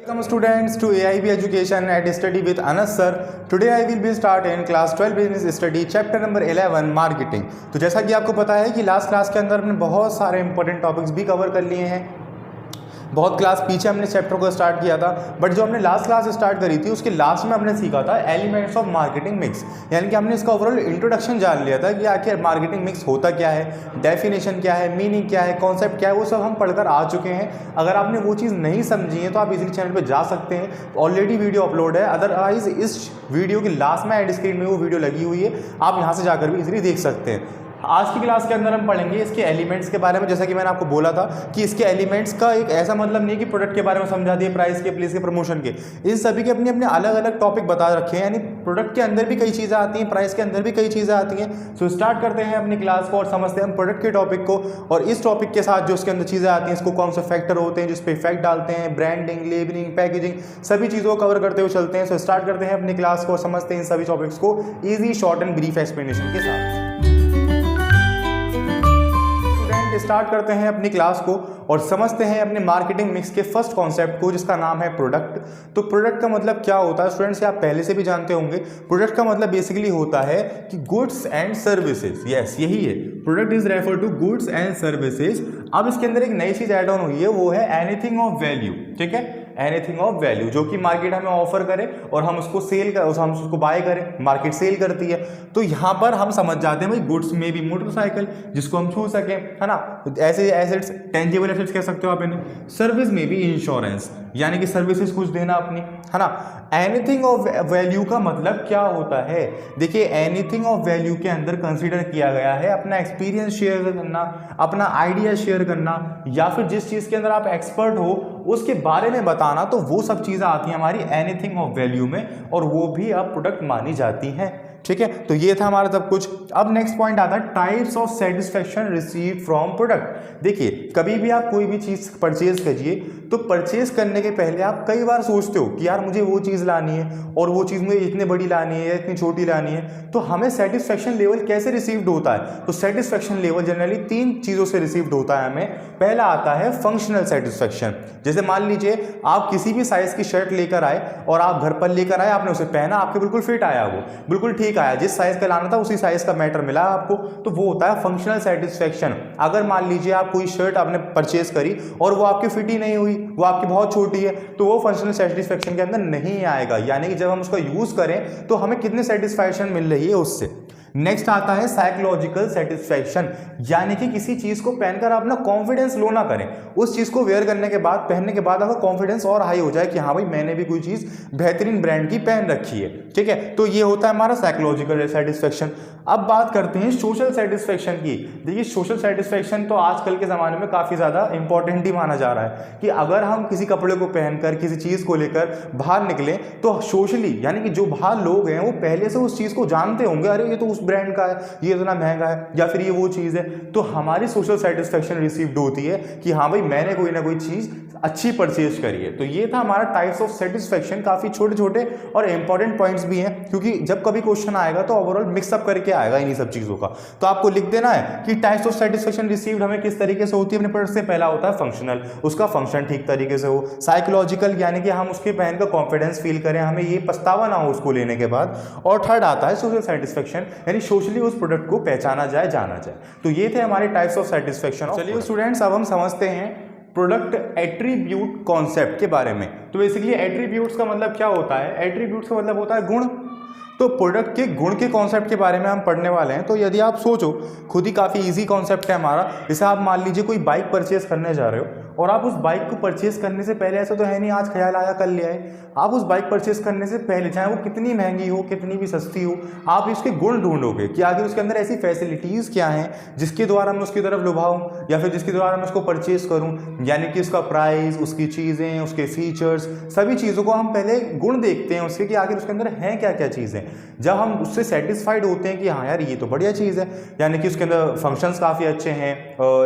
Welcome students to AIB Education at Study with Anas sir. Today I will be starting class 12 business study chapter number 11 marketing. तो जैसा कि आपको पता है कि लास्ट क्लास के अंदर हमने बहुत सारे इंपॉर्टेंट टॉपिक्स भी कवर कर लिए हैं। बहुत क्लास पीछे हमने चैप्टर को स्टार्ट किया था, बट जो हमने लास्ट क्लास स्टार्ट करी थी उसके लास्ट में हमने सीखा था एलिमेंट्स ऑफ मार्केटिंग मिक्स, यानी कि हमने इसका ओवरऑल इंट्रोडक्शन जान लिया था कि आखिर मार्केटिंग मिक्स होता क्या है, डेफिनेशन क्या है, मीनिंग क्या है, कॉन्सेप्ट क्या है, वो सब हम पढ़कर आ चुके हैं। अगर आपने वो चीज़ नहीं समझी है तो आप इसी चैनल पर जा सकते हैं, ऑलरेडी वीडियो अपलोड है। अदरवाइज इस वीडियो के लास्ट में एड स्क्रीन में वो वीडियो लगी हुई है, आप यहाँ से जाकर भी इजीली देख सकते हैं। आज की क्लास के अंदर हम पढ़ेंगे इसके एलिमेंट्स के बारे में। जैसा कि मैंने आपको बोला था कि इसके एलिमेंट्स का एक ऐसा मतलब नहीं कि प्रोडक्ट के बारे में समझा दिए, प्राइस के, प्लेस के, प्रमोशन के, इन सभी के अपने अपने अलग अलग टॉपिक बता रखे हैं। यानी प्रोडक्ट के अंदर भी कई चीज़ें आती हैं, प्राइस के अंदर भी कई चीज़ें आती हैं। सो स्टार्ट करते हैं अपनी क्लास को और समझते हैं हम प्रोडक्ट के टॉपिक को, और इस टॉपिक के साथ जो उसके अंदर चीज़ें आती हैं, इसको कौन से फैक्टर होते हैं जिस पर इफेक्ट डालते हैं, ब्रांडिंग, लेबलिंग, पैकेजिंग, सभी चीज़ों को कवर करते हुए चलते हैं। सो स्टार्ट करते हैं अपनी क्लास को और समझते हैं इन सभी टॉपिक्स को easy, short and brief explanation के साथ। स्टार्ट करते हैं अपनी क्लास को और समझते हैं अपने मार्केटिंग मिक्स के फर्स्ट कॉन्सेप्ट को, जिसका नाम है प्रोडक्ट। तो प्रोडक्ट का मतलब क्या होता है स्टूडेंट्स, आप पहले से भी जानते होंगे। प्रोडक्ट का मतलब बेसिकली होता है कि गुड्स एंड सर्विसेज। यस, यही है, product is refer to goods and services. अब इसके अंदर एक नई चीज ऐड ऑन हुई है, वो है एनीथिंग ऑफ वैल्यू। ठीक है, एनीथिंग ऑफ वैल्यू, जो कि मार्केट हमें ऑफर करे और हम उसको सेल कर, हम उसको बाय करें, मार्केट सेल करती है। तो यहाँ पर हम समझ जाते हैं भाई गुड्स में भी मोटरसाइकिल जिसको हम छू सकें, है ना, ऐसे एसेट्स, टेंजिबल एसेट्स कह सकते हो आप इन्हें। सर्विस में भी इंश्योरेंस, यानी कि सर्विसेज कुछ देना अपनी, है ना। एनीथिंग ऑफ वैल्यू का मतलब क्या होता है? देखिए, एनीथिंग ऑफ वैल्यू के अंदर कंसीडर किया गया है अपना एक्सपीरियंस शेयर करना, अपना आइडिया शेयर करना, या फिर जिस चीज़ के अंदर आप एक्सपर्ट हो उसके बारे में बताना। तो वो सब चीज़ें आती हैं हमारी एनीथिंग ऑफ वैल्यू में, और वो भी अब प्रोडक्ट मानी जाती हैं। ठीक है, तो ये था हमारा सब कुछ। अब नेक्स्ट पॉइंट आता है types of satisfaction receive from product. देखिए, कभी भी आप कोई भी चीज़ परचेज करिए तो परचेज करने के पहले आप कई बार सोचते हो कि यार मुझे वो चीज़ लानी है और वो चीज़ मुझे इतनी बड़ी लानी है या इतनी छोटी लानी है। तो हमें सेटिस्फेक्शन लेवल कैसे रिसीव्ड होता है? तो सेटिस्फेक्शन लेवल जनरली 3 चीज़ों से रिसीव्ड होता है हमें। पहला आता है फंक्शनल सेटिस्फेक्शन। जैसे मान लीजिए आप किसी भी साइज़ की शर्ट लेकर आए और आप घर पर लेकर आए, आपने उसे पहना, आपके बिल्कुल फिट आया, वो बिल्कुल ठीक आया, जिस साइज का लाना था उसी साइज का मैटर मिला आपको, तो वो होता है फंक्शनल सेटिस्फेक्शन। अगर मान लीजिए आप कोई शर्ट आपने परचेज करी और वो आपकी फिट ही नहीं हुई, वो आपकी बहुत छोटी है, तो वो फंक्शनल सेटिस्फेक्शन के अंदर नहीं आएगा। यानी कि जब हम उसका यूज करें तो हमें कितनी सेटिस्फैक्शन मिल रही है उससे। नेक्स्ट आता है साइकोलॉजिकल सेटिस्फैक्शन, यानी कि किसी चीज को पहनकर आप ना कॉन्फिडेंस लो ना करें, उस चीज को वेयर करने के बाद, पहनने के बाद आपका कॉन्फिडेंस और हाई हो जाए कि हाँ भाई मैंने भी कोई चीज बेहतरीन ब्रांड की पहन रखी है। ठीक है, तो ये होता है हमारा साइकोलॉजिकल सेटिस्फैक्शन। अब बात करते हैं सोशल सेटिस्फैक्शन की। देखिए, सोशल सेटिस्फैक्शन तो आजकल के ज़माने में काफ़ी ज़्यादा इंपॉर्टेंट ही माना जा रहा है कि अगर हम किसी कपड़े को पहनकर किसी चीज़ को लेकर बाहर निकलें तो सोशली, यानी कि जो बाहर लोग हैं वो पहले से उस चीज़ को जानते होंगे, अरे ये तो उस ब्रांड का है, ये इतना महंगा है, या फिर ये वो चीज़ है, तो हमारी सोशल सेटिस्फैक्शन रिसीव्ड होती है कि हाँ भाई मैंने कोई ना कोई चीज़ अच्छी परचेज करी है। तो ये था हमारा टाइप्स ऑफ सेटिस्फैक्शन। काफ़ी छोटे छोटे और इंपॉर्टेंट पॉइंट्स भी हैं, क्योंकि जब कभी क्वेश्चन आएगा तो ओवरऑल मिक्सअप करके आएगा इन्हीं सब चीज़ों का। तो आपको लिख देना है कि टाइप्स ऑफ सेटिस्फैक्शन रिसीव्ड हमें किस तरीके से होती है अपने प्रोडक्ट से। पहला होता है फंक्शनल, उसका फंक्शन ठीक तरीके से हो। साइकोलॉजिकल, यानी कि हम उसके पहन का कॉन्फिडेंस फील करें, हमें ये पछतावा ना हो उसको लेने के बाद। और थर्ड आता है सोशल सेटिस्फैक्शन, यानी सोशली उस प्रोडक्ट को पहचाना जाए, जाना जाए। तो ये थे हमारे टाइप्स ऑफ सेटिस्फैक्शन। चलिए स्टूडेंट्स, अब हम समझते हैं प्रोडक्ट एट्रीब्यूट कॉन्सेप्ट के बारे में। तो बेसिकली एट्रीब्यूट्स का मतलब क्या होता है? एट्रीब्यूट्स का मतलब होता है गुण। तो प्रोडक्ट के गुण के कॉन्सेप्ट के बारे में हम पढ़ने वाले हैं। तो यदि आप सोचो, खुद ही काफ़ी इजी कॉन्सेप्ट है हमारा। जैसे आप मान लीजिए कोई बाइक परचेज करने जा रहे हो और आप उस बाइक को परचेज करने से पहले, ऐसा तो है नहीं आज ख्याल आया कल ले आए, आप उस बाइक परचेज करने से पहले, चाहे वो कितनी महंगी हो कितनी भी सस्ती हो, आप इसके गुण ढूंढोगे कि आखिर उसके अंदर ऐसी फैसिलिटीज़ क्या हैं जिसके द्वारा मैं उसकी तरफ लुभाऊँ या फिर जिसके द्वारा मैं उसको परचेज करूँ। यानी कि उसका प्राइस, उसकी चीज़ें, उसके फीचर्स, सभी चीज़ों को हम पहले गुण देखते हैं उसके कि आखिर उसके अंदर हैं क्या क्या चीज़ें। जब हम उससे सेटिस्फाइड होते हैं कि हाँ यार ये तो बढ़िया चीज़ है, यानी कि उसके अंदर फंक्शंस काफ़ी अच्छे हैं,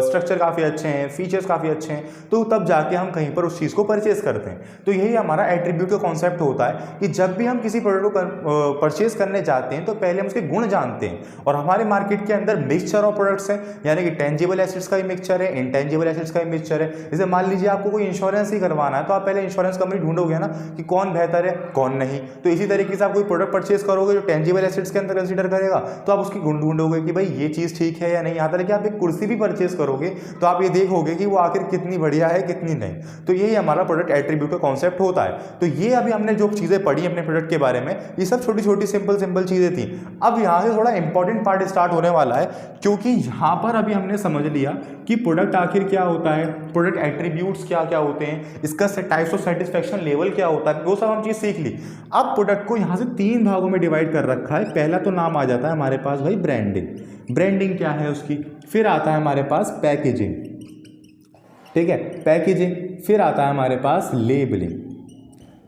स्ट्रक्चर काफ़ी अच्छे हैं, फीचर्स काफ़ी अच्छे हैं, तो तब जाके हम कहीं पर उस चीज़ को परचेज करते हैं। तो यही हमारा एट्रीब्यूट का कॉन्सेप्ट होता है कि जब भी हम किसी प्रोडक्ट को परचेज करने जाते हैं तो पहले हम उसके गुण जानते हैं। और हमारे मार्केट के अंदर मिक्सचर ऑफ प्रोडक्ट्स हैं, यानी कि टेंजिबल एसेट्स का ही मिक्सचर है, इंटेंजिबल एसेट्स का ही मिक्सचर है। जैसे मान लीजिए आपको कोई इंश्योरेंस ही करवाना है तो आप पहले इंश्योरेंस कंपनी ढूंढोगे ना कि कौन बेहतर है कौन नहीं। तो इसी तरीके से आप कोई प्रोडक्ट परचेज करोगे जो टेंजिबल एसेट्स के अंदर कंसीडर करेगा तो आप उसकी गुण ढूंढोगे कि भाई ये चीज़ ठीक है या नहीं। यहाँ तक कि आप एक कुर्सी भी परचेज करोगे तो आप ये देखोगे कि वो आखिर कितनी बढ़िया है कितनी नहीं। तो यही हमारा प्रोडक्ट एट्रीब्यूट का कॉन्सेप्ट होता है। तो ये अभी हमने जो चीज़ें पढ़ी अपने प्रोडक्ट के बारे में, ये सब छोटी छोटी सिंपल चीज़ें थी। अब यहाँ से थोड़ा इंपॉर्टेंट पार्ट स्टार्ट होने वाला है, क्योंकि यहाँ पर अभी हमने समझ लिया कि प्रोडक्ट आखिर क्या होता है, प्रोडक्ट एट्रीब्यूट्स क्या क्या होते हैं, इसका टाइप्स ऑफ सेटिस्फेक्शन लेवल क्या होता है, वो सब हम चीज़ सीख ली। अब प्रोडक्ट को यहाँ से 3 भागों में डिवाइड कर रखा है। पहला तो नाम आ जाता है हमारे पास भाई ब्रांडिंग। ब्रांडिंग क्या है उसकी, फिर आता है हमारे पास पैकेजिंग, ठीक है, पैकेजिंग, फिर आता है हमारे पास लेबलिंग,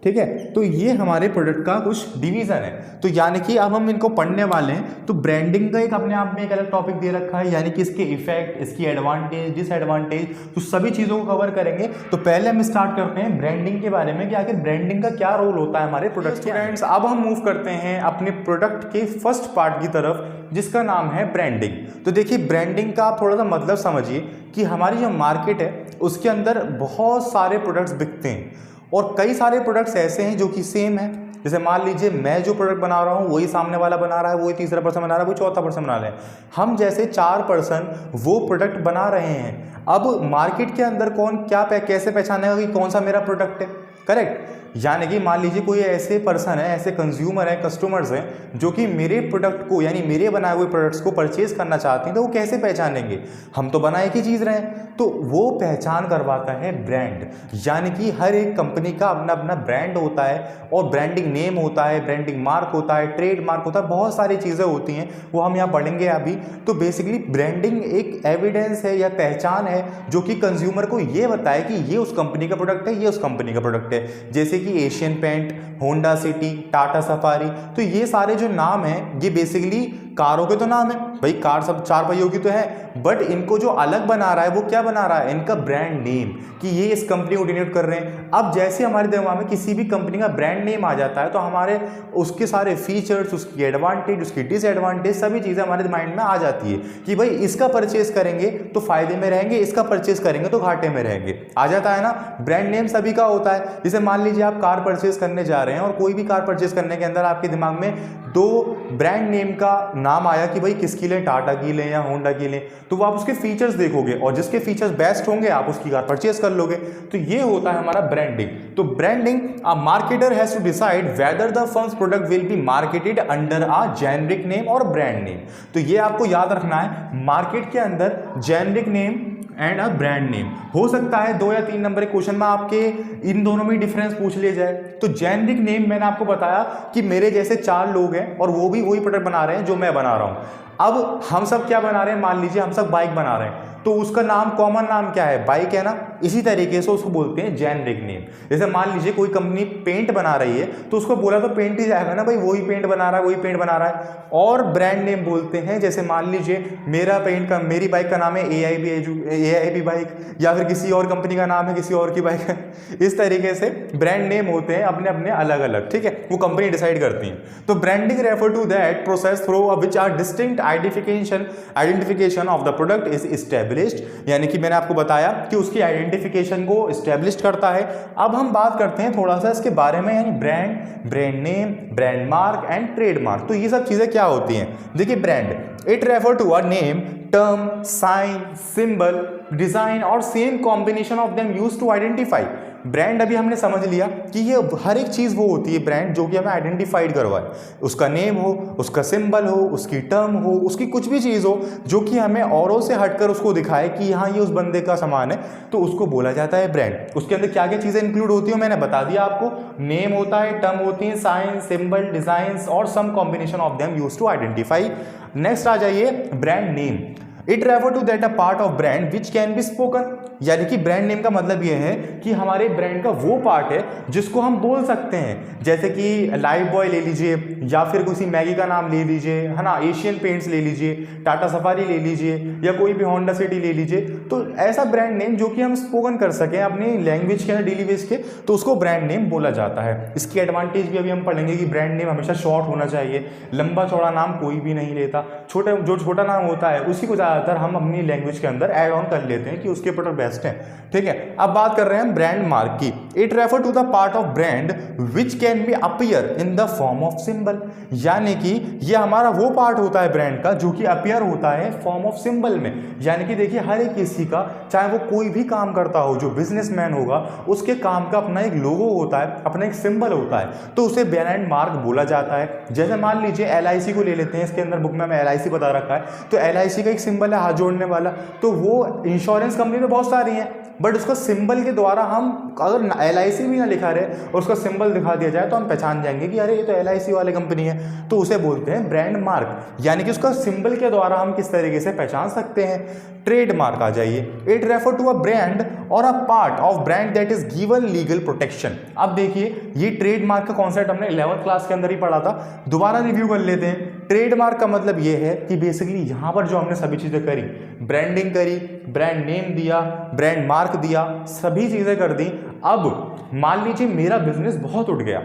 ठीक है। तो ये हमारे प्रोडक्ट का कुछ डिवीजन है। तो यानी कि अब हम इनको पढ़ने वाले हैं। तो ब्रांडिंग का एक अपने आप में एक अलग टॉपिक दे रखा है, यानी कि इसके इफेक्ट, इसकी एडवांटेज, डिसएडवांटेज, तो सभी चीज़ों को कवर करेंगे। तो पहले हम स्टार्ट करते हैं ब्रांडिंग के बारे में कि आखिर ब्रांडिंग का क्या रोल होता है हमारे प्रोडक्ट के। फ्रेंड्स, अब हम मूव करते हैं अपने प्रोडक्ट के फर्स्ट पार्ट की तरफ, जिसका नाम है ब्रांडिंग। तो देखिए, ब्रांडिंग का आप थोड़ा सा मतलब समझिए कि हमारी जो मार्केट है उसके अंदर बहुत सारे प्रोडक्ट्स बिकते हैं और कई सारे प्रोडक्ट्स ऐसे हैं जो कि सेम है। जैसे मान लीजिए मैं जो प्रोडक्ट बना रहा हूँ वही सामने वाला बना रहा है, वही तीसरा पर्सन बना रहा है, वही चौथा पर्सन बना रहा है। हम जैसे 4 पर्सन वो प्रोडक्ट बना रहे हैं। अब मार्केट के अंदर कौन क्या कैसे पहचानेगा कि कौन सा मेरा प्रोडक्ट है, करेक्ट। यानी कि मान लीजिए कोई ऐसे पर्सन है, ऐसे कंज्यूमर हैं, कस्टमर्स हैं जो कि मेरे प्रोडक्ट को यानी मेरे बनाए हुए प्रोडक्ट्स को परचेज करना चाहते हैं, तो वो कैसे पहचानेंगे? हम तो बना एक ही चीज़ रहे हैं। तो वो पहचान करवाता है ब्रांड। यानी कि हर एक कंपनी का अपना अपना ब्रांड होता है और ब्रांडिंग नेम होता है, ब्रांडिंग मार्क होता है, ट्रेड मार्क होता है, बहुत सारी चीज़ें होती हैं, वो हम यहाँ पढ़ेंगे अभी। तो बेसिकली ब्रांडिंग एक एविडेंस है या पहचान है जो कि कंज्यूमर को ये बताए कि ये उस कंपनी का प्रोडक्ट है, ये उस कंपनी का प्रोडक्ट है। जैसे कि Asian paint, Honda city, Tata safari, तो ये सारे जो नाम हैं ये बेसिकली कारों के तो नाम है भाई, कार सब 4 पहियों की तो है, बट इनको जो अलग बना रहा है वो क्या बना रहा है, इनका ब्रांड नेम, कि ये इस कंपनी को डिनोट कर रहे हैं। अब जैसे हमारे दिमाग में किसी भी कंपनी का ब्रांड नेम आ जाता है तो हमारे उसके सारे फीचर्स, उसकी एडवांटेज, उसकी डिसएडवांटेज, सभी चीज़ें हमारे माइंड में आ जाती है कि भाई इसका परचेज करेंगे तो फायदे में रहेंगे, इसका परचेज करेंगे तो घाटे में रहेंगे। आ जाता है ना। ब्रांड नेम सभी का होता है। जैसे मान लीजिए आप कार परचेज करने जा रहे हैं और कोई भी कार परचेज करने के अंदर आपके दिमाग में 2 ब्रांड नेम का नाम आया कि भाई किसकी लें, टाटा की लें या होंडा की लें, तो वो आप उसके फीचर्स देखोगे और जिसके फीचर्स बेस्ट होंगे आप उसकी कार परचेज कर लोगे। तो ये होता है हमारा ब्रांडिंग। तो branding, a marketer has to decide whether the firm's product will be marketed under a generic name और ब्रांड नेम। तो ये आपको याद रखना है, मार्केट के अंदर generic name and a brand name. हो सकता है 2 या 3 नंबर के क्वेश्चन में आपके इन दोनों में डिफरेंस पूछ लिया जाए। तो जेनेरिक नेम मैंने आपको बताया कि मेरे जैसे 4 लोग हैं और वो भी वही प्रोडक्ट बना रहे हैं जो मैं बना रहा हूं। अब हम सब क्या बना रहे हैं, मान लीजिए हम सब बाइक बना रहे हैं, तो उसका नाम, कॉमन नाम क्या है, बाइक है ना। इसी तरीके से उसको बोलते हैं जेनेरिक नेम। जैसे मान लीजिए कोई कंपनी पेंट बना रही है तो उसको बोला तो पेंट ही जाएगा ना, भाई वही पेंट बना रहा है, वही पेंट बना रहा है। और ब्रांड नेम बोलते हैं, जैसे मान लीजिए मेरी बाइक का नाम है AIB बाइक, या फिर किसी और कंपनी का नाम है किसी और की बाइक है। इस तरीके से ब्रांड नेम होते हैं अपने अपने अलग अलग, ठीक है, वो कंपनी डिसाइड करती है। तो branding refer to that process through which are distinct identification of the product is established. यानी कि मैंने आपको बताया कि उसकी आइडेंटिफिकेशन को एस्टेब्लिश करता है। अब हम बात करते हैं थोड़ा सा इसके बारे में, यानी brand name, brand mark and trademark. तो ये सब चीजें क्या होती हैं? देखिए, brand, it refer to a name, term, sign, symbol, design और same combination of them used to identify. Brand अभी हमने समझ लिया कि ये हर एक चीज वो होती है ब्रांड जो कि हमें आइडेंटिफाइड करवाए। उसका नेम हो, उसका सिंबल हो, उसकी टर्म हो, उसकी कुछ भी चीज हो जो कि हमें औरों से हटकर उसको दिखाए कि हाँ ये उस बंदे का सामान है, तो उसको बोला जाता है ब्रांड। उसके अंदर क्या क्या चीजें इंक्लूड होती है मैंने बता दिया आपको। नेम होता है, टर्म होती है, साइन, सिंबल, डिजाइन और some combination of them used to identify. Next आ जाइए brand name. It refer to that a part of brand which can be spoken यानी कि ब्रांड नेम का मतलब ये है कि हमारे ब्रांड का वो पार्ट है जिसको हम बोल सकते हैं, जैसे कि लाइफ बॉय ले लीजिए या फिर किसी मैगी का नाम ले लीजिए, है ना, एशियन पेंट्स ले लीजिए, टाटा सफारी ले लीजिए या कोई भी होंडा सिटी ले लीजिए। तो ऐसा ब्रांड नेम जो कि हम स्पोकन कर सकें अपनी लैंग्वेज के अंदर डेली बेस के, तो उसको ब्रांड नेम बोला जाता है। इसकी एडवांटेज भी अभी हम पढ़ेंगे कि ब्रांड नेम हमेशा शॉर्ट होना चाहिए, लंबा चौड़ा नाम कोई भी नहीं लेता, जो छोटा नाम होता है उसी को ज़्यादातर हम अपनी लैंग्वेज के अंदर ऐड ऑन कर लेते हैं कि उसके प्रोडक्ट बेस्ट हैं। ठीक है, अब बात कर रहे हैं ब्रांड मार्क की। It refer to the part of brand which can be appear in the form of symbol, यानी कि ये हमारा वो पार्ट होता है ब्रांड का जो कि अपीयर होता है फॉर्म ऑफ सिंबल में। यानी कि देखिए हर एक किसी का, चाहे वो कोई भी काम करता हो, जो बिजनेसमैन होगा उसके काम का अपना एक लोगो होता है, अपना एक सिंबल होता है, तो उसे ब्रांड मार्क बोला जाता है। जैसे मान लीजिए LIC को ले लेते हैं, इसके अंदर बुक में हमें LIC बता रखा है, तो LIC का एक सिंबल है हाथ जोड़ने वाला, तो वो इंश्योरेंस कंपनी में बहुत सारी हैं, बट उसका सिंबल के द्वारा हम अगर LIC भी ना लिखा रहे और उसका सिंबल दिखा दिया जाए तो हम पहचान जाएंगे कि अरे ये तो LIC वाली कंपनी है, तो उसे बोलते हैं ब्रांड मार्क, यानी कि उसका सिंबल के द्वारा हम किस तरीके से पहचान सकते हैं। ट्रेडमार्क आ जाइए। It refer to a brand और a part of brand that is given legal protection. अब देखिए ये ट्रेडमार्क का कॉन्सेप्ट हमने 11th क्लास के अंदर ही पढ़ा था, दोबारा रिव्यू कर लेते हैं। ट्रेडमार्क का मतलब ये है कि बेसिकली यहाँ पर जो हमने सभी चीज़ें करी, ब्रांडिंग करी, ब्रांड नेम दिया, ब्रांड मार्क दिया, सभी चीज़ें कर दी। अब मान लीजिए मेरा बिजनेस बहुत उठ गया,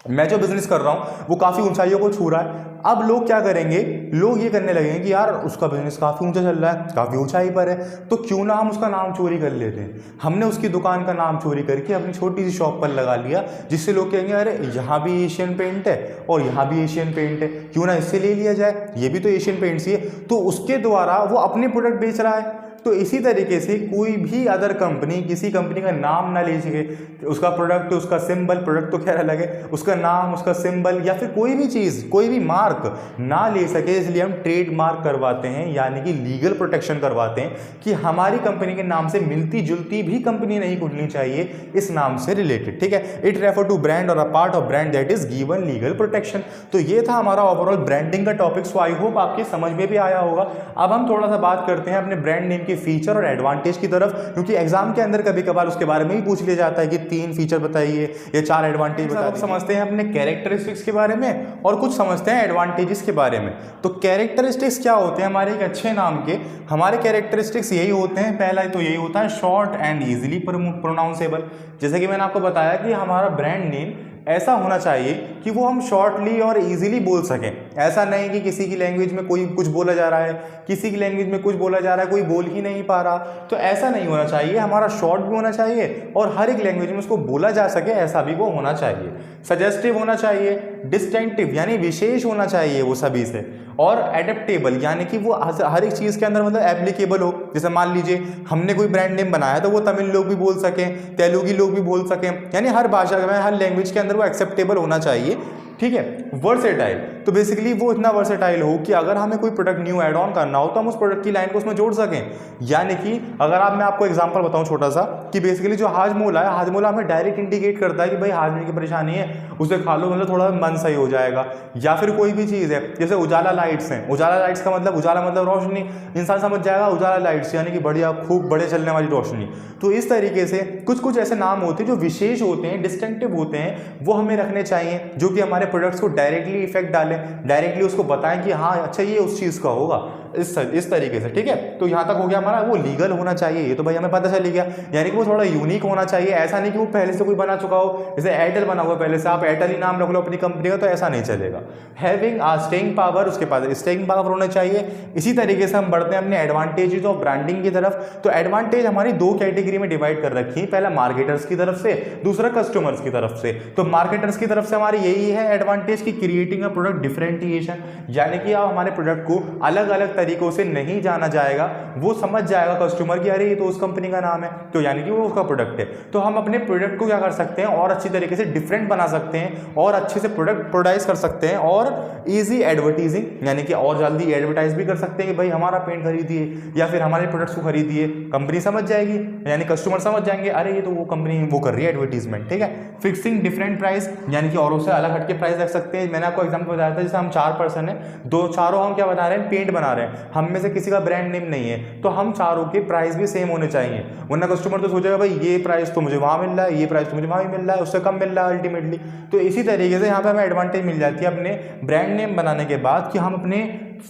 मैं जो बिजनेस कर रहा हूँ वो काफ़ी ऊंचाइयों को छू रहा है। अब लोग क्या करेंगे, लोग ये करने लगेंगे कि यार उसका बिजनेस काफ़ी ऊंचा चल रहा है, काफ़ी ऊंचाई पर है, तो क्यों ना हम उसका नाम चोरी कर लेते हैं। हमने उसकी दुकान का नाम चोरी करके अपनी छोटी सी शॉप पर लगा लिया, जिससे लोग कहेंगे अरे यहाँ भी एशियन पेंट है और यहाँ भी एशियन पेंट है, क्यों ना इससे ले लिया जाए, ये भी तो एशियन पेंट्स ही है। तो उसके द्वारा वो अपने प्रोडक्ट बेच रहा है। तो इसी तरीके से कोई भी अदर कंपनी किसी कंपनी का नाम ना ले सके, उसका प्रोडक्ट, उसका सिंबल, प्रोडक्ट तो खैर अलग है, उसका नाम, उसका सिंबल या फिर कोई भी चीज़, कोई भी मार्क ना ले सके, इसलिए हम ट्रेड मार्क करवाते हैं, यानी कि लीगल प्रोटेक्शन करवाते हैं कि हमारी कंपनी के नाम से मिलती जुलती भी कंपनी नहीं खुलनी चाहिए इस नाम से रिलेटेड। ठीक है, इट रेफर टू ब्रांड और a part of brand that is given legal protection. तो ये था हमारा ओवरऑल ब्रांडिंग का टॉपिक। सो आई होप आपके समझ में भी आया होगा। अब हम थोड़ा सा बात करते हैं अपने ब्रांड नेम के फीचर और एडवांटेज की तरफ, क्योंकि एग्जाम के अंदर कभी कभार उसके बारे में ही पूछ लिया जाता है कि 3 फीचर बताइए या 4 एडवांटेज बताइए। समझते हैं अपने कैरेक्टरिस्टिक्स के बारे में और कुछ समझते हैं एडवांटेजेस के बारे में। तो कैरेक्टरिस्टिक्स क्या होते हैं हमारे एक अच्छे नाम के? हमारे कैरेक्टरिस्टिक्स यही होते हैं, पहला तो यही होता है शॉर्ट एंड ईजिली प्रोनाउंसेबल। जैसे कि मैंने आपको बताया कि हमारा ब्रांड नेम ऐसा होना चाहिए कि वो हम शॉर्टली और इजीली बोल सकें। ऐसा नहीं कि किसी की लैंग्वेज में कोई कुछ बोला जा रहा है, किसी की लैंग्वेज में कुछ बोला जा रहा है, कोई बोल ही नहीं पा रहा, तो ऐसा नहीं होना चाहिए। हमारा शॉर्ट भी होना चाहिए और हर एक लैंग्वेज में उसको बोला जा सके, ऐसा भी वो होना चाहिए। सजेस्टिव होना चाहिए, डिस्टिंक्टिव यानी विशेष होना चाहिए वो सभी से, और एडेप्टेबल यानी कि वो हर एक चीज़ के अंदर मतलब एप्लीकेबल हो। जैसे मान लीजिए हमने कोई ब्रांड नेम बनाया तो वो तमिल लोग भी बोल सकें, तेलुगु लोग भी बोल सकें, यानी हर भाषा में, हर लैंग्वेज के अंदर वो एक्सेप्टेबल होना चाहिए। ठीक है, वर्सेटाइल, तो बेसिकली वो इतना वर्सेटाइल हो कि अगर हमें कोई प्रोडक्ट न्यू ऐड ऑन करना हो तो हम उस प्रोडक्ट की लाइन को उसमें जोड़ सकें। यानी कि अगर मैं आपको एग्जांपल बताऊं छोटा सा, कि बेसिकली जो हाजमोला है, हाजमोला हमें डायरेक्ट इंडिकेट करता है कि भाई हाजमे की परेशानी है, उसे खा लो, मतलब थोड़ा मन सही हो जाएगा। या फिर कोई भी चीज़ है, जैसे उजाला लाइट्स हैं, उजाला लाइट्स का मतलब, उजाला मतलब रोशनी, इंसान समझ जाएगा उजाला लाइट्स यानी कि बढ़िया खूब बड़े चलने वाली रोशनी। तो इस तरीके से कुछ कुछ ऐसे नाम होते हैं जो विशेष होते हैं, डिस्टिंक्टिव होते हैं, वो हमें रखने चाहिए, जो कि हमारे प्रोडक्ट्स को डायरेक्टली इफेक्ट डालें, डायरेक्टली उसको बताएं कि हाँ अच्छा ये उस चीज़ का होगा, इस तरीके से। ठीक है, तो यहाँ तक हो गया हमारा। वो लीगल होना चाहिए, ये तो भाई हमें पता चल गया, यानी कि वो थोड़ा यूनिक होना चाहिए। ऐसा नहीं कि वो पहले से कोई बना चुका हो, जैसे एयरटेल बना हुआ पहले से, आप एयरटेल ही नाम रख लो अपनी कंपनी का, तो ऐसा नहीं चलेगा। हैविंग स्टेइंग पावर, उसके पास स्टेइंग पावर होना चाहिए। इसी तरीके से हम बढ़ते हैं अपने एडवांटेजेस ऑफ ब्रांडिंग की तरफ। तो एडवांटेज हमारी 2 कैटेगरी में डिवाइड कर रखी है, पहला मार्केटर्स की तरफ से, दूसरा कस्टमर्स की तरफ से। तो मार्केटर्स की तरफ से हमारी यही है एडवांटेज की क्रिएटिंग अ प्रोडक्ट डिफरेंटिएशन, यानी कि आप हमारे प्रोडक्ट को अलग अलग तरीकों से नहीं जाना जाएगा, वो समझ जाएगा कस्टमर की अरे ये तो उस कंपनी का नाम है, तो यानी कि वो उसका प्रोडक्ट है। तो हम अपने प्रोडक्ट को क्या कर सकते हैं, और अच्छी तरीके से डिफरेंट बना सकते हैं, और अच्छे से प्रोडक्ट प्रोडाइज कर सकते हैं, और इजी एडवर्टीजिंग यानी कि और जल्दी एडवर्टाइज भी कर सकते हैं कि भाई हमारा पेंट खरीदिए या फिर हमारे प्रोडक्ट्स को खरीदिए। कंपनी समझ जाएगी, यानी कस्टमर समझ जाएंगे अरे ये तो वो कंपनी वो कर रही है एडवर्टीजमेंट। ठीक है, फिक्सिंग डिफरेंट प्राइस, यानी कि औरों से अलग हटके प्राइस रख सकते हैं। मैंने आपको एग्जाम्पल बताया था, जैसे हम 4 पर्सन हैं, 2 चारों हम क्या बना रहे हैं, पेंट बना रहे हैं, है, हम में से किसी का ब्रांड नेम नहीं है, तो हम चारों के प्राइस भी सेम होने चाहिए, वरना कस्टमर तो सोचेगा भाई ये प्राइस तो मुझे वहाँ मिल रहा है, ये प्राइस तो मुझे वहाँ भी मिल रहा है, उससे कम मिल रहा है अल्टीमेटली। तो इसी तरीके से यहाँ पे हमें एडवांटेज मिल जाती है अपने ब्रांड नेम बनाने के बाद कि हम अपने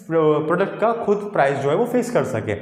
प्रोडक्ट का खुद प्राइस जो है वो फिक्स कर सके।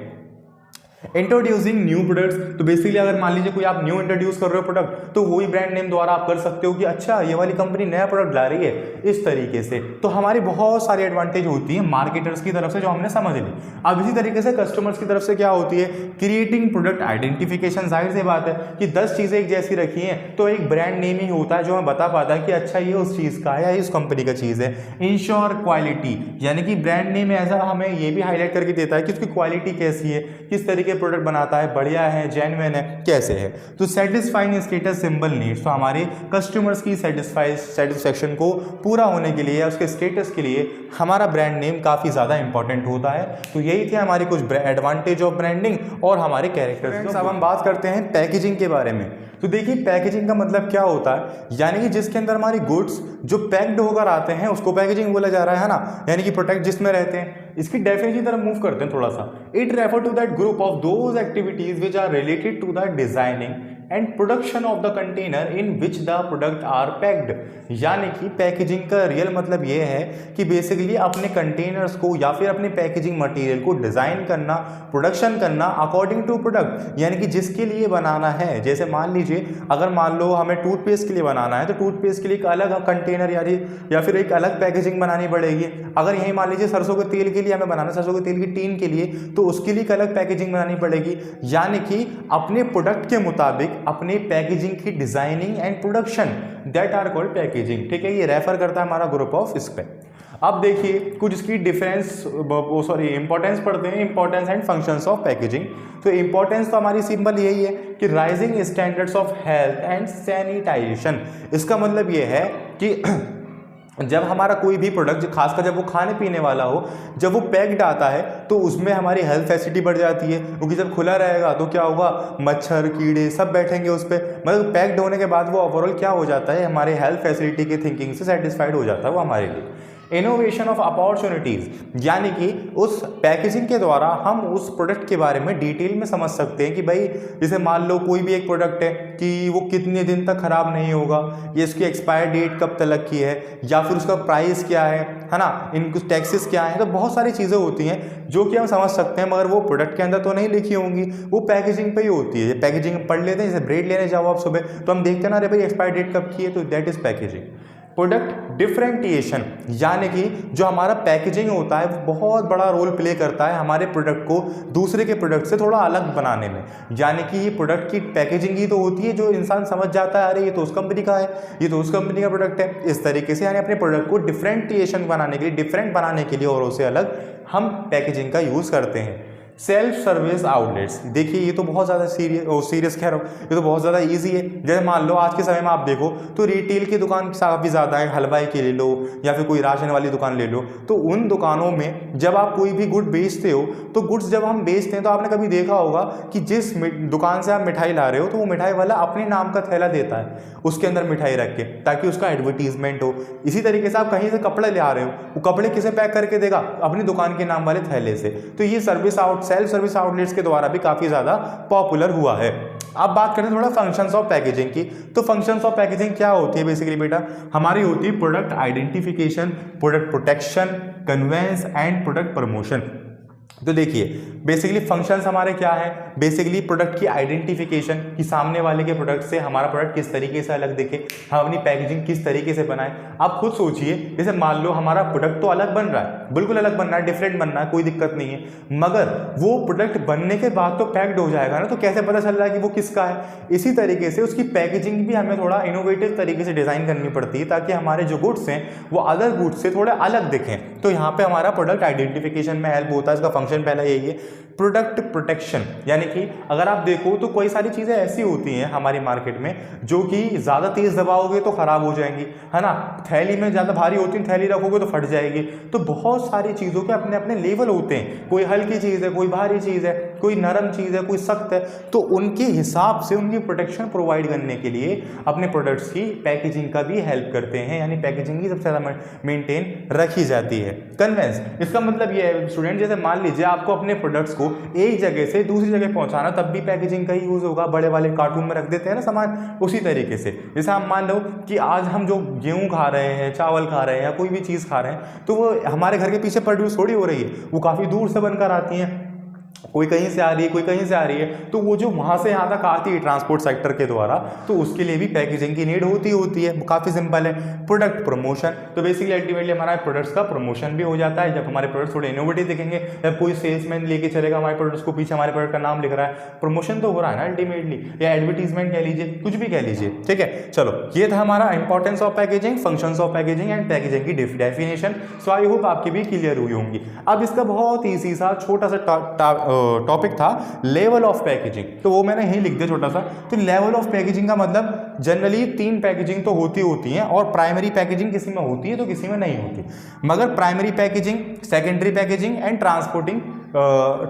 इंट्रोड्यूसिंग न्यू प्रोडक्ट्स, तो बेसिकली अगर मान लीजिए कोई आप न्यू इंट्रोड्यूस कर रहे हो प्रोडक्ट, तो वही ब्रांड नेम द्वारा आप कर सकते हो कि अच्छा ये वाली कंपनी नया प्रोडक्ट ला रही है, इस तरीके से। तो हमारी बहुत सारी एडवांटेज होती है मार्केटर्स की तरफ से जो हमने समझ ली। अब इसी तरीके से कस्टमर्स की तरफ से क्या होती है, क्रिएटिंग प्रोडक्ट आइडेंटिफिकेशन। जाहिर सी बात है कि 10 चीजें एक जैसी रखी हैं तो एक ब्रांड नेम ही होता है जो हमें बता पाता है कि अच्छा ये उस चीज का है या इस कंपनी का चीज है। इंश्योर क्वालिटी, यानी कि ब्रांड नेम ऐसा हमें ये भी हाईलाइट करके देता है कि उसकी क्वालिटी कैसी है, किस तरीके प्रोडक्ट बनाता है, बढ़िया है, जेन्युइन है, कैसे है। तो सेटिस्फाइंग स्टेटस सिंबल नीड्स, तो हमारे कस्टमर्स की सेटिस्फैक्शन को पूरा होने के लिए या उसके स्टेटस के लिए हमारा ब्रांड नेम काफ़ी ज़्यादा इंपॉर्टेंट होता है। तो यही थे हमारी कुछ एडवांटेज ऑफ ब्रांडिंग और हमारे कैरेक्टर्स। अब हम बात करते हैं पैकेजिंग के बारे में। तो देखिए पैकेजिंग का मतलब क्या होता है, यानी कि जिसके अंदर हमारी गुड्स जो पैक्ड होकर आते हैं उसको पैकेजिंग बोला जा रहा है ना, यानी कि प्रोडक्ट जिसमें रहते हैं। इसकी डेफिनेशन की तरफ मूव करते हैं थोड़ा सा। It refer to that group of those activities which are related to the designing and production of the container in which the product are packed. यानी कि पैकेजिंग का रियल मतलब ये है कि बेसिकली अपने कंटेनर्स को या फिर अपने पैकेजिंग मटेरियल को डिजाइन करना, प्रोडक्शन करना अकॉर्डिंग टू प्रोडक्ट, यानी कि जिसके लिए बनाना है। जैसे मान लीजिए अगर मान लो हमें टूथपेस्ट के लिए बनाना है तो टूथपेस्ट के लिए एक अलग कंटेनर या फिर एक अलग पैकेजिंग बनानी पड़ेगी। अगर यही मान लीजिए सरसों के तेल के लिए हमें बनाना है, सरसों के तेल की टीन के लिए, तो उसके लिए एक अलग पैकेजिंग बनानी पड़ेगी। यानी कि अपने प्रोडक्ट के मुताबिक अपने पैकेजिंग की designing and production, that are called packaging. ठीक है, ये रेफर करता है हमारा ग्रुप ऑफ इस पे। अब देखिए कुछ इसकी इंपॉर्टेंस पढ़ते हैं, importance and functions of packaging. तो इंपॉर्टेंस तो हमारी सिंपल यही है कि rising standards of health and sanitisation. इसका मतलब ये है कि जब हमारा कोई भी प्रोडक्ट, खासकर जब वो खाने पीने वाला हो, जब वो पैक्ड आता है तो उसमें हमारी हेल्थ फैसिलिटी बढ़ जाती है, क्योंकि जब खुला रहेगा तो क्या होगा, मच्छर कीड़े सब बैठेंगे उस पर। मतलब पैक्ड होने के बाद वो ओवरऑल क्या हो जाता है, हमारे हेल्थ फैसिलिटी की थिंकिंग से सेटिस्फाइड हो जाता है वो हमारे लिए। इनोवेशन ऑफ अपॉर्चुनिटीज, यानी कि उस पैकेजिंग के द्वारा हम उस प्रोडक्ट के बारे में डिटेल में समझ सकते हैं कि भाई जैसे मान लो कोई भी एक प्रोडक्ट है कि वो कितने दिन तक खराब नहीं होगा, ये इसकी एक्सपायर डेट कब तक की है, या फिर उसका प्राइस क्या है ना, इनके टैक्सेस क्या है। तो बहुत सारी चीज़ें होती हैं जो कि हम समझ सकते हैं, मगर वो प्रोडक्ट के अंदर तो नहीं लिखी होंगी, वो पैकेजिंग पे ही होती है। पैकेजिंग पढ़ लेते हैं, जैसे ब्रेड लेने जाओ आप सुबह तो हम देखते हैं ना, अरे भाई एक्सपायर डेट कब की है, तो that is packaging. Product differentiation, यानी कि जो हमारा पैकेजिंग होता है वो बहुत बड़ा रोल प्ले करता है हमारे प्रोडक्ट को दूसरे के प्रोडक्ट से थोड़ा अलग बनाने में। यानी कि ये प्रोडक्ट की पैकेजिंग ही तो होती है जो इंसान समझ जाता है, अरे ये तो उस कंपनी का है, ये तो उस कंपनी का प्रोडक्ट है। इस तरीके से यानी अपने प्रोडक्ट को डिफरेंटिएशन बनाने के लिए, डिफरेंट बनाने के लिए औरों से अलग हम पैकेजिंग का यूज़ करते हैं। सेल्फ सर्विस आउटलेट्स, देखिए ये तो बहुत ज़्यादा सीरियस कह रहा हूँ, ये तो बहुत ज़्यादा इजी है। जैसे मान लो आज के समय में आप देखो तो रिटेल की दुकान काफ़ी ज़्यादा है, हलवाई की ले लो या फिर कोई राशन वाली दुकान ले लो। तो उन दुकानों में जब आप कोई भी गुड बेचते हो तो गुड्स जब हम बेचते हैं तो आपने कभी देखा होगा कि जिस दुकान से आप मिठाई ला रहे हो तो वो मिठाई वाला अपने नाम का थैला देता है उसके अंदर मिठाई रख के, ताकि उसका एडवर्टीजमेंट हो। इसी तरीके से आप कहीं से कपड़े ले आ रहे हो, वो कपड़े किसे पैक करके देगा, अपनी दुकान के नाम वाले थैले से। तो ये सेल्फ सर्विस आउटलेट्स के द्वारा भी काफी ज्यादा पॉपुलर हुआ है। अब बात करें थोड़ा फंक्शंस ऑफ पैकेजिंग की। तो फंक्शंस ऑफ पैकेजिंग क्या होती है बेसिकली बेटा, हमारी होती है product identification, product protection, convenience and product promotion. तो देखिए बेसिकली फंक्शंस हमारे क्या है, बेसिकली प्रोडक्ट की आइडेंटिफिकेशन, कि सामने वाले के प्रोडक्ट से हमारा प्रोडक्ट किस तरीके से अलग दिखे, हम अपनी पैकेजिंग किस तरीके से बनाएं। आप खुद सोचिए, जैसे मान लो हमारा प्रोडक्ट तो अलग बन रहा है, बिल्कुल अलग बन रहा है, डिफरेंट बन रहा है, कोई दिक्कत नहीं है, मगर वो प्रोडक्ट बनने के बाद तो पैक्ड हो जाएगा ना, तो कैसे पता चल रहा है कि वो किसका है। इसी तरीके से उसकी पैकेजिंग भी हमें थोड़ा इनोवेटिव तरीके से डिजाइन करनी पड़ती है, ताकि हमारे जो गुड्स हैं वो अदर गुड्स से थोड़े अलग दिखें। तो यहाँ पे हमारा प्रोडक्ट आइडेंटिफिकेशन में हेल्प होता है। इसका फंक्शन पहला यही है। प्रोडक्ट प्रोटेक्शन, यानी कि अगर आप देखो तो कोई सारी चीजें ऐसी होती हैं हमारी मार्केट में जो कि ज्यादा तेज दबाओगे तो खराब हो जाएंगी, है ना। थैली में ज्यादा भारी होती है, थैली रखोगे तो फट जाएगी। तो बहुत सारी चीजों के अपने अपने लेवल होते हैं, कोई हल्की चीज है, कोई भारी चीज है। कोई नरम चीज़ है, कोई सख्त है, तो उनके हिसाब से उनकी प्रोटेक्शन प्रोवाइड करने के लिए अपने प्रोडक्ट्स की पैकेजिंग का भी हेल्प करते हैं, यानी पैकेजिंग की सबसे ज़्यादा मेंटेन रखी जाती है। कन्वेंस, इसका मतलब ये है स्टूडेंट, जैसे मान लीजिए आपको अपने प्रोडक्ट्स को एक जगह से दूसरी जगह पहुंचाना, तब भी पैकेजिंग का ही यूज़ होगा। बड़े वाले कार्टून में रख देते हैं ना सामान, उसी तरीके से जैसे हम मान लो कि आज हम जो गेहूं खा रहे हैं, चावल खा रहे हैं या कोई भी चीज़ खा रहे हैं, तो वो हमारे घर के पीछे प्रोड्यूस थोड़ी हो रही है, वो काफ़ी दूर से बनकर आती हैं, कोई कहीं से आ रही है, कोई कहीं से आ रही है, तो वो जो वहाँ से यहाँ तक आती है ट्रांसपोर्ट सेक्टर के द्वारा, तो उसके लिए भी पैकेजिंग की नीड होती है। काफ़ी सिंपल है। प्रोडक्ट प्रमोशन, तो बेसिकली अल्टीमेटली हमारा प्रोडक्ट्स का प्रमोशन भी हो जाता है। जब हमारे प्रोडक्ट्स थोड़े इनोवेटिव दिखेंगे, जब कोई सेल्समैन लेके चलेगा हमारे प्रोडक्ट्स को, पीछे हमारे प्रोडक्ट का नाम लिख रहा है, प्रमोशन तो हो रहा है ना अल्टीमेटली, या एडवर्टीजमेंट कह लीजिए, कुछ भी कह लीजिए, ठीक है। चलो, ये था हमारा importance of packaging, functions of packaging and packaging की डेफिनेशन। सो आई होप आपकी भी क्लियर हुई होंगी। अब इसका बहुत ईजी सा छोटा सा टॉपिक था लेवल ऑफ पैकेजिंग, तो वो मैंने यही लिख दिया छोटा सा। तो लेवल ऑफ पैकेजिंग का मतलब जनरली 3 पैकेजिंग तो होती है, और प्राइमरी पैकेजिंग किसी में होती है तो किसी में नहीं होती। मगर primary packaging, secondary packaging and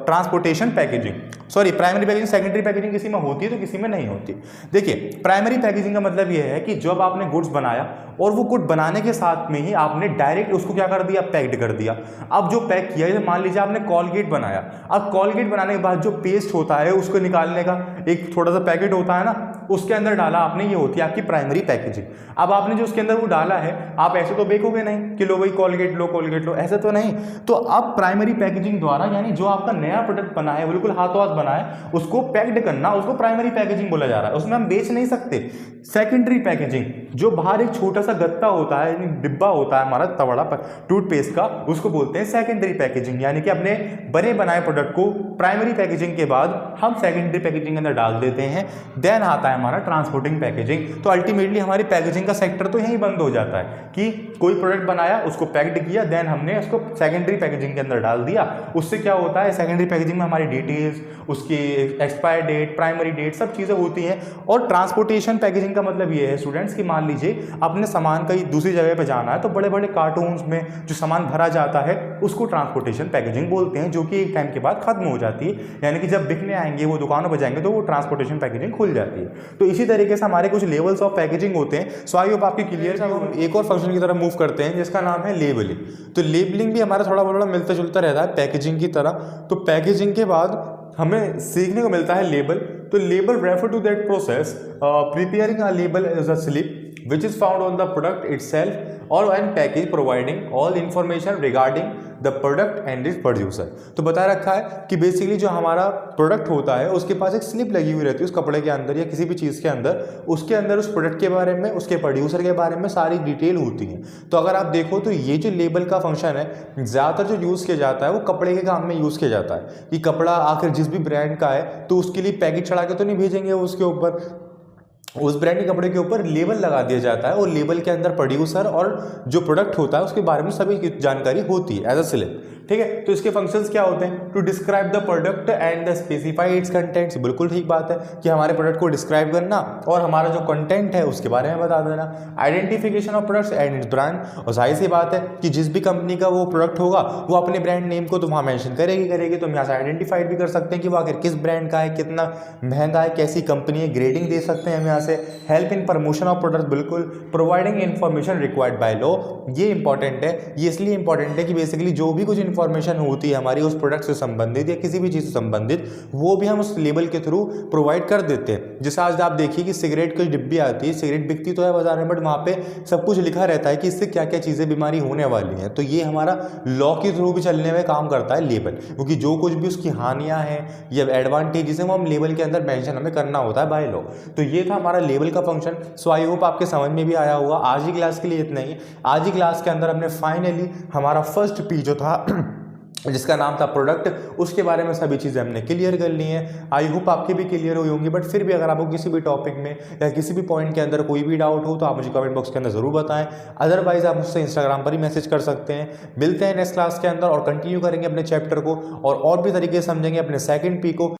transportation packaging, sorry primary packaging secondary packaging किसी में होती है तो किसी में नहीं होती। देखिए, प्राइमरी पैकेजिंग का मतलब यह है कि जब आपने गुड्स बनाया और वो गुड बनाने के साथ में ही आपने डायरेक्ट उसको क्या कर दिया, पैक्ड कर दिया। अब जो पैक किया, जैसे मान लीजिए आपने कॉलगेट बनाया, अब कॉलगेट बनाने के बाद जो पेस्ट होता है उसको निकालने का एक छोटा सा पैकेट होता है ना, उसके अंदर डाला आपने, ये होती है आपकी प्राइमरी पैकेजिंग। अब आपने जो उसके अंदर वो डाला है, आप ऐसे तो बेचोगे नहीं कि लो भाई कॉलगेट लो, ऐसे तो नहीं। तो अब प्राइमरी पैकेजिंग द्वारा, यानी जो आपका नया प्रोडक्ट बना है, बिल्कुल हाथों हाथ बना है, उसको पैक्ड करना, उसको प्राइमरी पैकेजिंग बोला जा रहा है, उसमें हम बेच नहीं सकते। सेकेंडरी पैकेजिंग, जो बाहर एक छोटा सा गत्ता होता है, यानी डिब्बा होता है हमारा तवड़ा टूथपेस्ट का, उसको बोलते हैं सेकेंडरी पैकेजिंग। यानी कि अपने बने बनाए प्रोडक्ट को प्राइमरी पैकेजिंग के बाद हम सेकेंडरी पैकेजिंग के अंदर डाल देते हैं। देन आता है हमारा ट्रांसपोर्टिंग पैकेजिंग। तो अल्टीमेटली हमारी पैकेजिंग का सेक्टर तो यहीं बंद हो जाता है कि कोई प्रोडक्ट बनाया, उसको पैक्ड किया, देन हमने उसको सेकेंडरी पैकेजिंग के अंदर डाल दिया। उससे क्या होता है, सेकेंडरी पैकेजिंग में हमारी डिटेल्स, उसकी एक्सपायर डेट, प्राइमरी डेट, सब चीज़ें होती हैं। और ट्रांसपोर्टेशन पैकेजिंग का मतलब ये है स्टूडेंट्स कि मान लीजिए अपने सामान कहीं दूसरी जगह पे जाना है, तो बड़े बड़े कार्टून्स में जो सामान भरा जाता है उसको ट्रांसपोर्टेशन पैकेजिंग बोलते हैं, जो कि एक टाइम के बाद खत्म हो जाती है। यानी कि जब बिकने आएंगे, वो दुकानों पर जाएंगे, तो वो ट्रांसपोर्टेशन पैकेजिंग खुल जाती है। तो इसी तरीके से हमारे कुछ लेवल्स ऑफ पैकेजिंग होते हैं। सो आई होप आपकी क्लियर है। हम एक और फंक्शन की तरफ मूव करते हैं जिसका नाम है लेबलिंग। तो लेबलिंग भी हमारा थोड़ा बड़ा मिलता जुलता रहता है पैकेजिंग की तरह। तो पैकेजिंग के बाद हमें सीखने को मिलता है लेबल। तो label refer to that process preparing a label as a slip which is found on the product itself or an package providing all information regarding the product and its producer। तो बता रखा है कि basically जो हमारा product होता है उसके पास एक स्लिप लगी हुई रहती है उस कपड़े के अंदर या किसी भी चीज़ के अंदर, उसके अंदर उस प्रोडक्ट के बारे में, उसके प्रोड्यूसर के बारे में सारी डिटेल होती है। तो अगर आप देखो तो ये जो लेबल का फंक्शन है ज़्यादातर जो यूज़ किया जाता है वो कपड़े के काम में यूज़ किया जाता है कि कपड़ा आखिर जिस भी ब्रांड का है तो उसके लिए पैकेट चढ़ा के तो नहीं भेजेंगे, उसके ऊपर उस ब्रांड के कपड़े के ऊपर लेबल लगा दिया जाता है और लेबल के अंदर प्रोड्यूसर और जो प्रोडक्ट होता है उसके बारे में सभी जानकारी होती है एज अ स्लिप। ठीक है, तो इसके फंक्शंस क्या होते हैं, to describe the product and the specify its contents. बिल्कुल ठीक बात है कि हमारे प्रोडक्ट को डिस्क्राइब करना और हमारा जो कंटेंट है उसके बारे में बता देना। Identification of products and it's brand, और जाहिर सी बात है कि जिस भी कंपनी का वो प्रोडक्ट होगा वो अपने ब्रांड नेम को तो वहाँ मेंशन करेगी, तो हम यहाँ से आइडेंटिफाइड भी कर सकते हैं कि वो आखिर किस ब्रांड का है, कितना महंगा है, कैसी कंपनी है, ग्रेडिंग दे सकते हैं हम यहाँ से। Help in promotion of product, बिल्कुल providing information required by law, ये इंपॉर्टेंट है। ये इसलिए इंपॉर्टेंट है कि बेसिकली जो भी कुछ इन्फॉर्मेशन होती है हमारी उस प्रोडक्ट से संबंधित या किसी भी चीज़ से संबंधित, वो भी हम उस लेबल के थ्रू प्रोवाइड कर देते हैं। जैसे आज आप देखिए कि सिगरेट की डिब्बी आती है, सिगरेट बिकती तो है बाजार में, बट वहाँ पे सब कुछ लिखा रहता है कि इससे क्या क्या चीज़ें बीमारी होने वाली हैं। तो ये हमारा लॉ के थ्रू भी चलने में काम करता है लेबल, क्योंकि जो कुछ भी उसकी हानियाँ हैं या एडवांटेज जिसे वो हम लेबल के अंदर मेंशन हमें करना होता है बाय लॉ। तो ये था हमारा लेबल का फंक्शन। सो आई होप आपके समझ में भी आया होगा। आज ही क्लास के लिए इतना ही। आज ही क्लास के अंदर हमने फाइनली हमारा फर्स्ट पी जो था जिसका नाम था प्रोडक्ट, उसके बारे में सभी चीज़ें हमने क्लियर कर ली हैं। आई होप आपकी भी क्लियर हुई होंगी, बट फिर भी अगर आपको किसी भी टॉपिक में या किसी भी पॉइंट के अंदर कोई भी डाउट हो तो आप मुझे कमेंट बॉक्स के अंदर ज़रूर बताएं। अदरवाइज आप मुझसे इंस्टाग्राम पर ही मैसेज कर सकते हैं। मिलते हैं नेक्स्ट क्लास के अंदर और कंटिन्यू करेंगे अपने चैप्टर को और भी तरीके से समझेंगे अपने सेकंड पी को।